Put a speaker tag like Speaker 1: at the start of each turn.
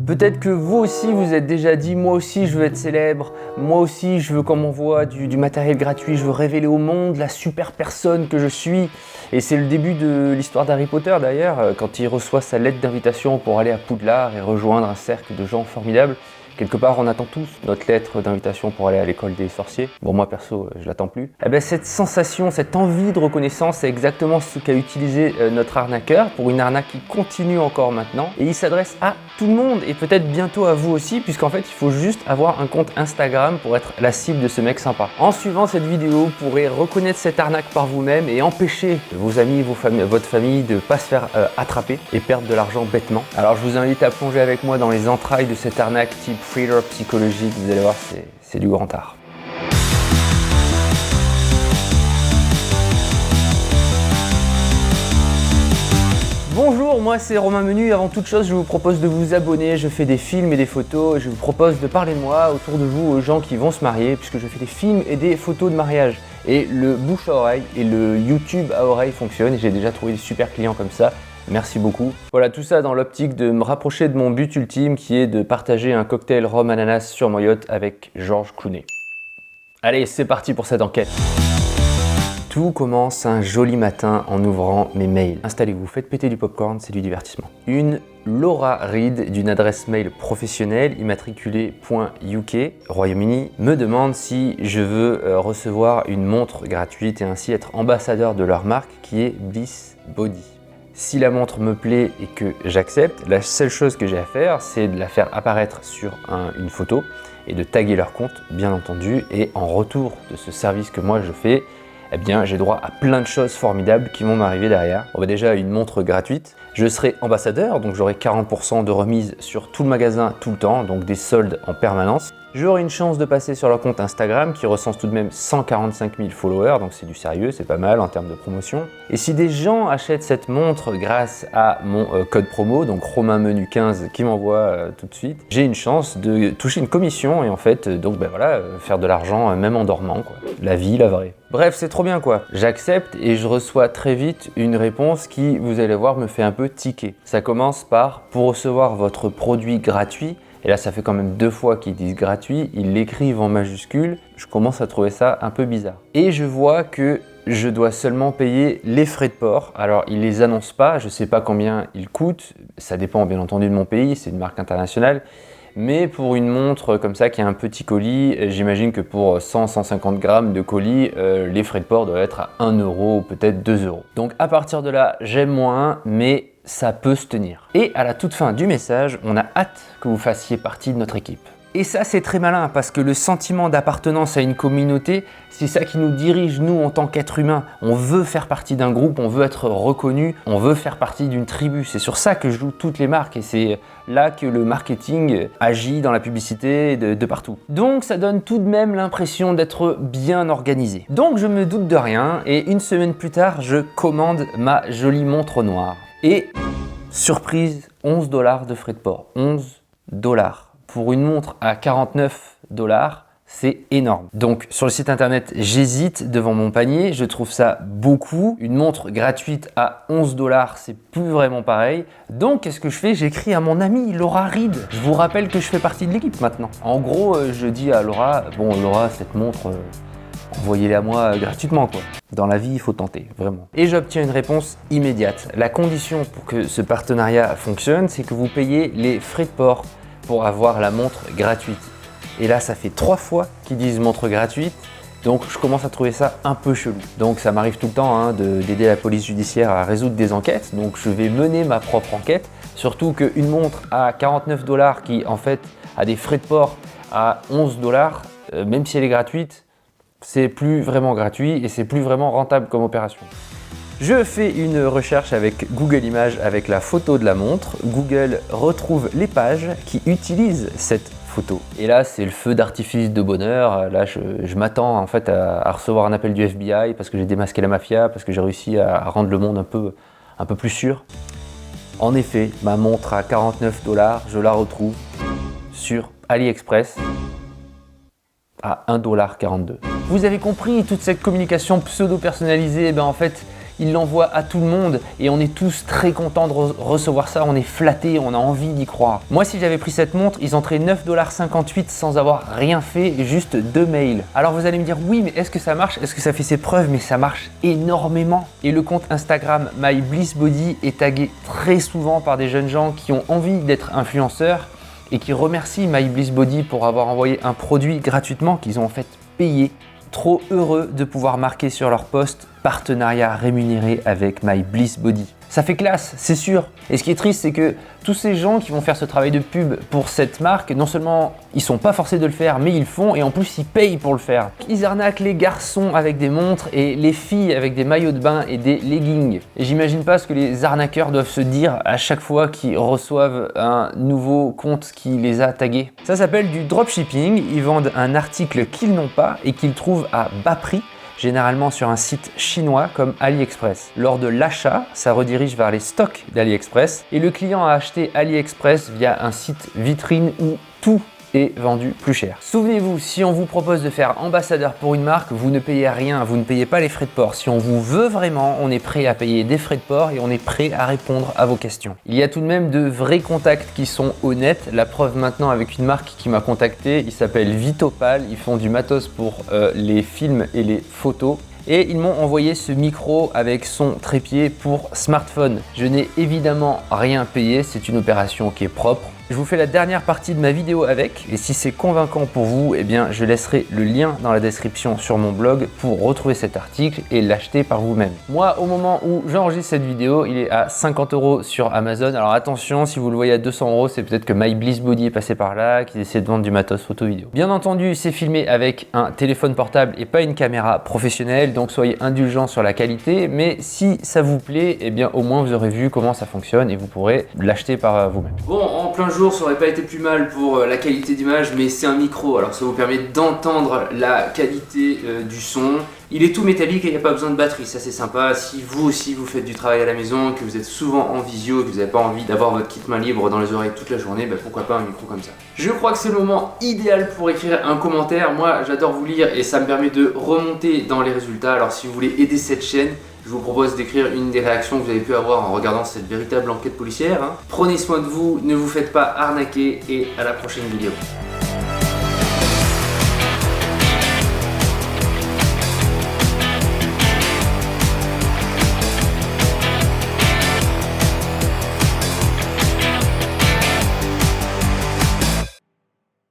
Speaker 1: Peut-être que vous aussi vous êtes déjà dit, moi aussi je veux être célèbre, moi aussi je veux qu'on m'envoie du matériel gratuit, je veux révéler au monde la super personne que je suis. Et c'est le début de l'histoire d'Harry Potter d'ailleurs, quand il reçoit sa lettre d'invitation pour aller à Poudlard et rejoindre un cercle de gens formidables. Quelque part, on attend tous notre lettre d'invitation pour aller à l'école des sorciers. Bon, moi perso, je l'attends plus. Eh ben, cette sensation, cette envie de reconnaissance, c'est exactement ce qu'a utilisé notre arnaqueur pour une arnaque qui continue encore maintenant. Et il s'adresse à tout le monde et peut-être bientôt à vous aussi, puisqu'en fait, il faut juste avoir un compte Instagram pour être la cible de ce mec sympa. En suivant cette vidéo, vous pourrez reconnaître cette arnaque par vous-même et empêcher vos amis, votre famille de ne pas se faire attraper et perdre de l'argent bêtement. Alors, je vous invite à plonger avec moi dans les entrailles de cette arnaque type thriller psychologique, vous allez voir, c'est du grand art. Bonjour, moi c'est Romain Menu. Avant toute chose, je vous propose de vous abonner. Je fais des films et des photos. Je vous propose de parler de moi autour de vous aux gens qui vont se marier, puisque je fais des films et des photos de mariage. Et le bouche à oreille et le YouTube à oreille fonctionnent. Et j'ai déjà trouvé des super clients comme ça. Merci beaucoup. Voilà, tout ça dans l'optique de me rapprocher de mon but ultime qui est de partager un cocktail rhum ananas sur mon yacht avec George Clooney. Allez, c'est parti pour cette enquête. Tout commence un joli matin en ouvrant mes mails. Installez-vous, faites péter du popcorn, c'est du divertissement. Une Laura Reed d'une adresse mail professionnelle immatriculée .uk, Royaume-Uni, me demande si je veux recevoir une montre gratuite et ainsi être ambassadeur de leur marque qui est Bliss Body. Si la montre me plaît et que j'accepte, la seule chose que j'ai à faire, c'est de la faire apparaître sur une photo et de taguer leur compte, bien entendu. Et en retour de ce service que moi je fais, eh bien, j'ai droit à plein de choses formidables qui vont m'arriver derrière. On va déjà une montre gratuite. Je serai ambassadeur, donc j'aurai 40% de remise sur tout le magasin tout le temps, donc des soldes en permanence. J'aurai une chance de passer sur leur compte Instagram qui recense tout de même 145 000 followers, donc c'est du sérieux, c'est pas mal en termes de promotion. Et si des gens achètent cette montre grâce à mon code promo, donc Romain Menu 15 qui m'envoie tout de suite, j'ai une chance de toucher une commission et en fait, donc ben voilà, faire de l'argent même en dormant, quoi. La vie, la vraie. Bref, c'est trop bien quoi. J'accepte et je reçois très vite une réponse qui, vous allez voir, me fait un peu tiquer. Ça commence par « Pour recevoir votre produit gratuit », et là ça fait quand même 2 fois qu'ils disent gratuit, ils l'écrivent en majuscule, je commence à trouver ça un peu bizarre. Et je vois que je dois seulement payer les frais de port. Alors ils les annoncent pas, je sais pas combien ils coûtent, ça dépend bien entendu de mon pays, c'est une marque internationale. Mais pour une montre comme ça qui a un petit colis, j'imagine que pour 100-150 grammes de colis, les frais de port doivent être à 1 euro ou peut-être 2 euros. Donc à partir de là, j'aime moins, mais ça peut se tenir. Et à la toute fin du message, on a hâte que vous fassiez partie de notre équipe. Et ça, c'est très malin parce que le sentiment d'appartenance à une communauté, c'est ça qui nous dirige, nous, en tant qu'êtres humains. On veut faire partie d'un groupe, on veut être reconnu, on veut faire partie d'une tribu. C'est sur ça que jouent toutes les marques et c'est là que le marketing agit dans la publicité de partout. Donc, ça donne tout de même l'impression d'être bien organisé. Donc, je me doute de rien et une semaine plus tard, je commande ma jolie montre noire. Et, surprise, 11 $ de frais de port. 11 $. Pour une montre à 49 $, c'est énorme. Donc sur le site internet, j'hésite devant mon panier, je trouve ça beaucoup. Une montre gratuite à 11 $, c'est plus vraiment pareil. Donc qu'est-ce que je fais? J'écris à mon amie Laura Reed. Je vous rappelle que je fais partie de l'équipe maintenant. En gros, je dis à Laura, bon Laura, cette montre, envoyez-la à moi gratuitement quoi. Dans la vie, il faut tenter, vraiment. Et j'obtiens une réponse immédiate. La condition pour que ce partenariat fonctionne, c'est que vous payez les frais de port pour avoir la montre gratuite. Et là, ça fait 3 fois qu'ils disent montre gratuite, donc je commence à trouver ça un peu chelou. Donc ça m'arrive tout le temps d'aider la police judiciaire à résoudre des enquêtes, donc je vais mener ma propre enquête, surtout qu'une montre à 49 $ qui en fait a des frais de port à 11 $, même si elle est gratuite, c'est plus vraiment gratuit et c'est plus vraiment rentable comme opération. Je fais une recherche avec Google Images avec la photo de la montre. Google retrouve les pages qui utilisent cette photo. Et là, c'est le feu d'artifice de bonheur. Là, je m'attends en fait à recevoir un appel du FBI parce que j'ai démasqué la mafia, parce que j'ai réussi à rendre le monde un peu plus sûr. En effet, ma montre à 49 $, je la retrouve sur AliExpress à 1,42 $. Vous avez compris, toute cette communication pseudo-personnalisée, en fait, il l'envoie à tout le monde et on est tous très contents de recevoir ça, on est flattés, on a envie d'y croire. Moi, si j'avais pris cette montre, ils entraient 9,58 $ sans avoir rien fait, juste 2 mails. Alors vous allez me dire, oui, mais est-ce que ça marche? Est-ce que ça fait ses preuves? Mais ça marche énormément. Et le compte Instagram MyBlissBody est tagué très souvent par des jeunes gens qui ont envie d'être influenceurs et qui remercient MyBlissBody pour avoir envoyé un produit gratuitement qu'ils ont en fait payé. Trop heureux de pouvoir marquer sur leur post partenariat rémunéré avec MyBlissBody. Ça fait classe, c'est sûr. Et ce qui est triste, c'est que tous ces gens qui vont faire ce travail de pub pour cette marque, non seulement ils sont pas forcés de le faire, mais ils le font et en plus ils payent pour le faire. Ils arnaquent les garçons avec des montres et les filles avec des maillots de bain et des leggings. Et j'imagine pas ce que les arnaqueurs doivent se dire à chaque fois qu'ils reçoivent un nouveau compte qui les a tagués. Ça s'appelle du dropshipping. Ils vendent un article qu'ils n'ont pas et qu'ils trouvent à bas prix, généralement sur un site chinois comme AliExpress. Lors de l'achat, ça redirige vers les stocks d'AliExpress et le client a acheté AliExpress via un site vitrine où tout est vendu plus cher. Souvenez-vous, si on vous propose de faire ambassadeur pour une marque, vous ne payez rien, vous ne payez pas les frais de port. Si on vous veut vraiment, on est prêt à payer des frais de port et on est prêt à répondre à vos questions. Il y a tout de même de vrais contacts qui sont honnêtes. La preuve maintenant avec une marque qui m'a contacté, il s'appelle Vitopal, ils font du matos pour les films et les photos. Et ils m'ont envoyé ce micro avec son trépied pour smartphone. Je n'ai évidemment rien payé, c'est une opération qui est propre. Je vous fais la dernière partie de ma vidéo avec, et si c'est convaincant pour vous, eh bien je laisserai le lien dans la description sur mon blog pour retrouver cet article et l'acheter par vous-même. Moi, au moment où j'enregistre cette vidéo, il est à 50 € sur Amazon. Alors attention, si vous le voyez à 200 €, c'est peut-être que MyBlissBody est passé par là, qu'ils essaient de vendre du matos photo-vidéo. Bien entendu, c'est filmé avec un téléphone portable et pas une caméra professionnelle, donc soyez indulgents sur la qualité, mais si ça vous plaît, eh bien au moins vous aurez vu comment ça fonctionne et vous pourrez l'acheter par vous-même. Bon, en plein jour, ça aurait pas été plus mal pour la qualité d'image, mais c'est un micro, alors ça vous permet d'entendre la qualité du son. Il est tout métallique et il n'y a pas besoin de batterie, ça c'est sympa. Si vous aussi vous faites du travail à la maison, que vous êtes souvent en visio et que vous n'avez pas envie d'avoir votre kit main libre dans les oreilles toute la journée, bah pourquoi pas un micro comme ça. Je crois que c'est le moment idéal pour écrire un commentaire. Moi j'adore vous lire et ça me permet de remonter dans les résultats. Alors si vous voulez aider cette chaîne, je vous propose d'écrire une des réactions que vous avez pu avoir en regardant cette véritable enquête policière. Prenez soin de vous, ne vous faites pas arnaquer et à la prochaine vidéo.